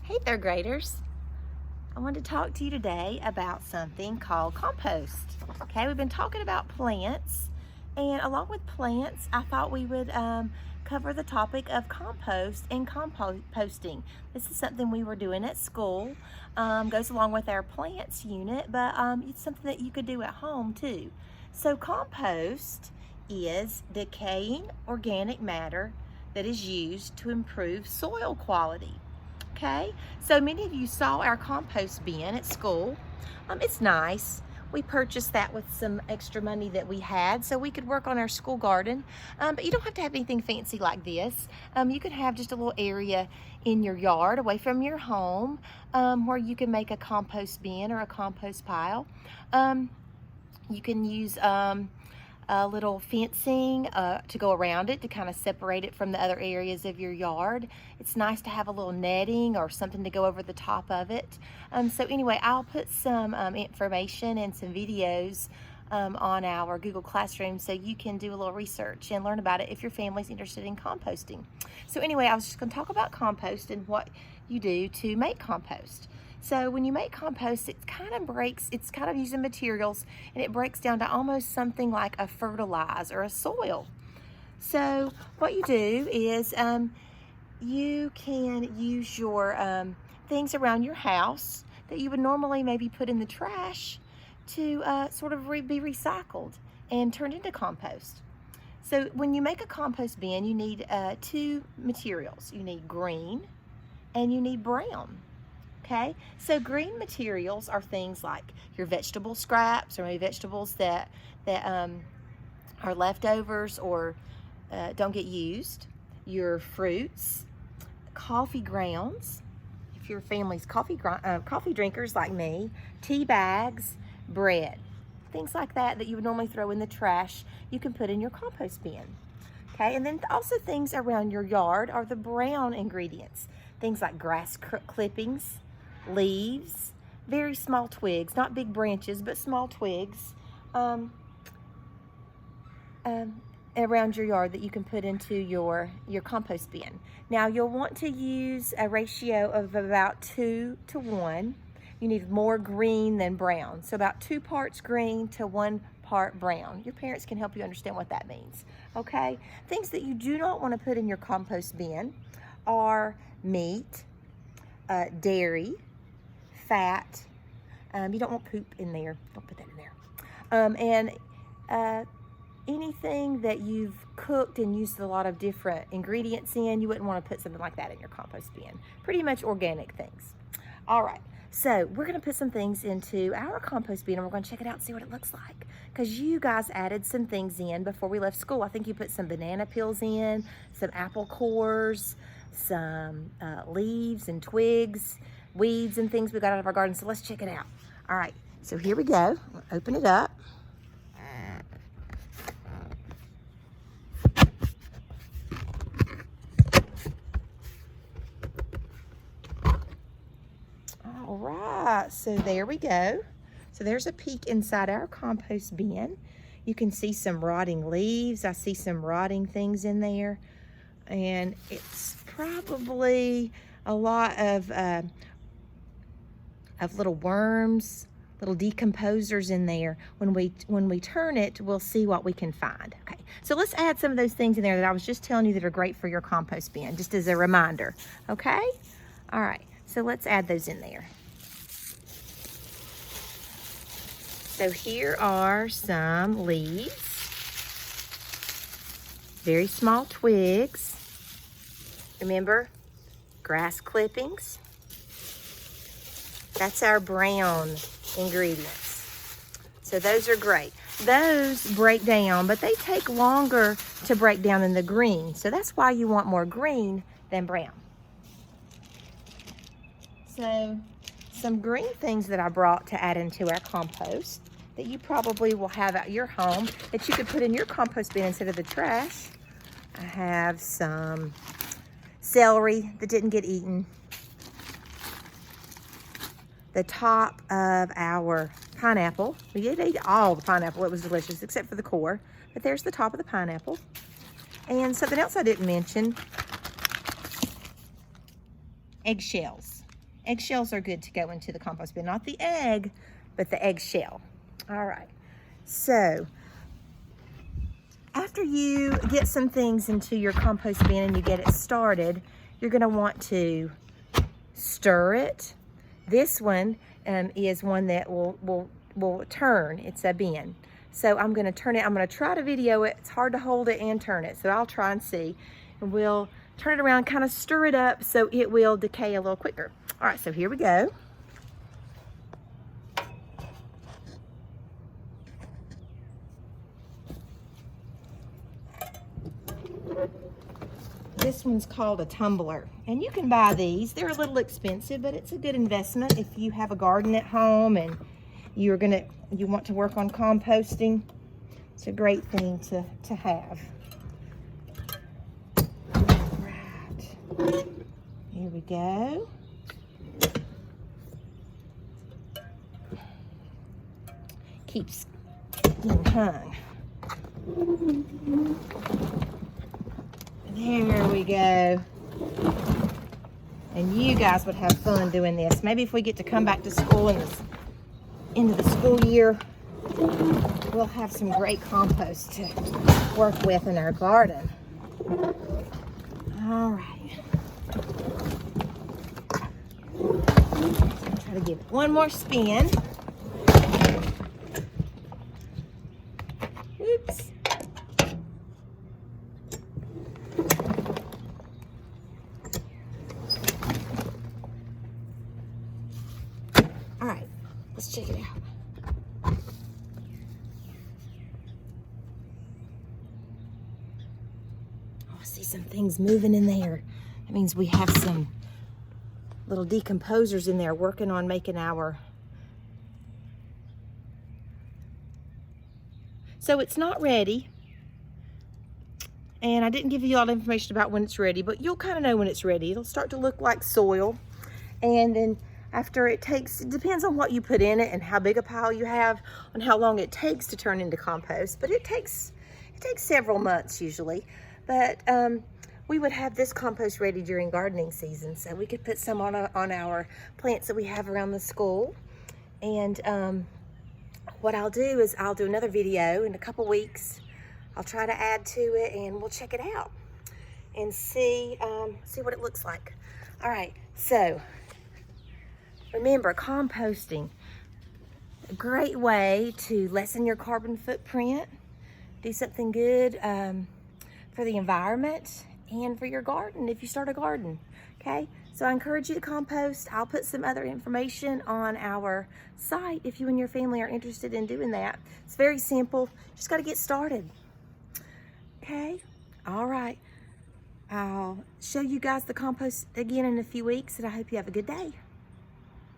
Hey third graders, I wanted to talk to you today about something called compost. Okay, we've been talking about plants, and along with plants, I thought we would cover the topic of compost and composting. This is something we were doing at school, goes along with our plants unit, but it's something that you could do at home too. So compost is decaying organic matter that is used to improve soil quality. Okay, so many of you saw our compost bin at school. It's nice. We purchased that with some extra money that we had so we could work on our school garden. But you don't have to have anything fancy like this. You could have just a little area in your yard away from your home where you can make a compost bin or a compost pile. You can use a little fencing to go around it to kind of separate it from the other areas of your yard. It's nice to have a little netting or something to go over the top of it. So anyway, I'll put some information and some videos on our Google Classroom so you can do a little research and learn about it if your family's interested in composting. So anyway, I was just going to talk about compost and what you do to make compost. So when you make compost, it's kind of using materials, and it breaks down to almost something like a fertilizer or a soil. So what you do is you can use your things around your house that you would normally maybe put in the trash to sort of be recycled and turned into compost. So when you make a compost bin, you need two materials. You need green and you need brown. Okay, so green materials are things like your vegetable scraps or maybe vegetables that are leftovers or don't get used. Your fruits, coffee grounds, if your family's coffee drinkers like me, tea bags, bread, things like that you would normally throw in the trash, you can put in your compost bin. Okay, and then also things around your yard are the brown ingredients, things like grass clippings, leaves, very small twigs, not big branches, but small twigs around your yard that you can put into your compost bin. Now you'll want to use a ratio of about 2 to 1. You need more green than brown, so about 2 parts green to 1 part brown. Your parents can help you understand what that means. Okay, things that you do not want to put in your compost bin are meat, dairy, fat. You don't want poop in there. Don't put that in there. And anything that you've cooked and used a lot of different ingredients in, you wouldn't want to put something like that in your compost bin. Pretty much organic things. All right, so we're going to put some things into our compost bin, and we're going to check it out and see what it looks like. Because you guys added some things in before we left school. I think you put some banana peels in, some apple cores, some leaves and twigs, weeds and things we got out of our garden. So let's check it out. All right, so here we go. We'll open it up. All right, so there we go. So there's a peek inside our compost bin. You can see some rotting leaves. I see some rotting things in there, and it's probably a lot of little worms, little decomposers in there. When we turn it, we'll see what we can find. Okay, so let's add some of those things in there that I was just telling you that are great for your compost bin, just as a reminder. Okay, all right, so let's add those in there. So here are some leaves, very small twigs. Remember, grass clippings. That's our brown ingredients. So those are great. Those break down, but they take longer to break down than the green. So that's why you want more green than brown. So some green things that I brought to add into our compost that you probably will have at your home that you could put in your compost bin instead of the trash. I have some celery that didn't get eaten. The top of our pineapple. We did eat all the pineapple. It was delicious except for the core. But there's the top of the pineapple. And something else I didn't mention, eggshells. Eggshells are good to go into the compost bin, not the egg, but the eggshell. All right, so after you get some things into your compost bin and you get it started, you're gonna want to stir it. This one is one that will turn. It's a bin. So I'm gonna turn it, I'm gonna try to video it. It's hard to hold it and turn it, so I'll try and see. And we'll turn it around, kind of stir it up so it will decay a little quicker. All right, so here we go. This one's called a tumbler, and you can buy these. They're a little expensive, but it's a good investment if you have a garden at home and you want to work on composting. It's a great thing to have. Right, here we go. Keeps getting hung. There we go. And you guys would have fun doing this. Maybe if we get to come back to school in this end of the school year, we'll have some great compost to work with in our garden. All right. Try to give it one more spin. Oops. All right, let's check it out. Oh, I see some things moving in there. That means we have some little decomposers in there working on making our... So it's not ready. And I didn't give you all the information about when it's ready, but you'll kind of know when it's ready. It'll start to look like soil. And then after it depends on what you put in it and how big a pile you have, on how long it takes to turn into compost. But it takes several months usually. But we would have this compost ready during gardening season, so we could put some on our plants that we have around the school. And what I'll do is I'll do another video in a couple weeks. I'll try to add to it and we'll check it out and see what it looks like. All right, so remember, composting, a great way to lessen your carbon footprint, do something good for the environment and for your garden if you start a garden, okay? So I encourage you to compost. I'll put some other information on our site if you and your family are interested in doing that. It's very simple, just gotta get started, okay? All right, I'll show you guys the compost again in a few weeks, and I hope you have a good day.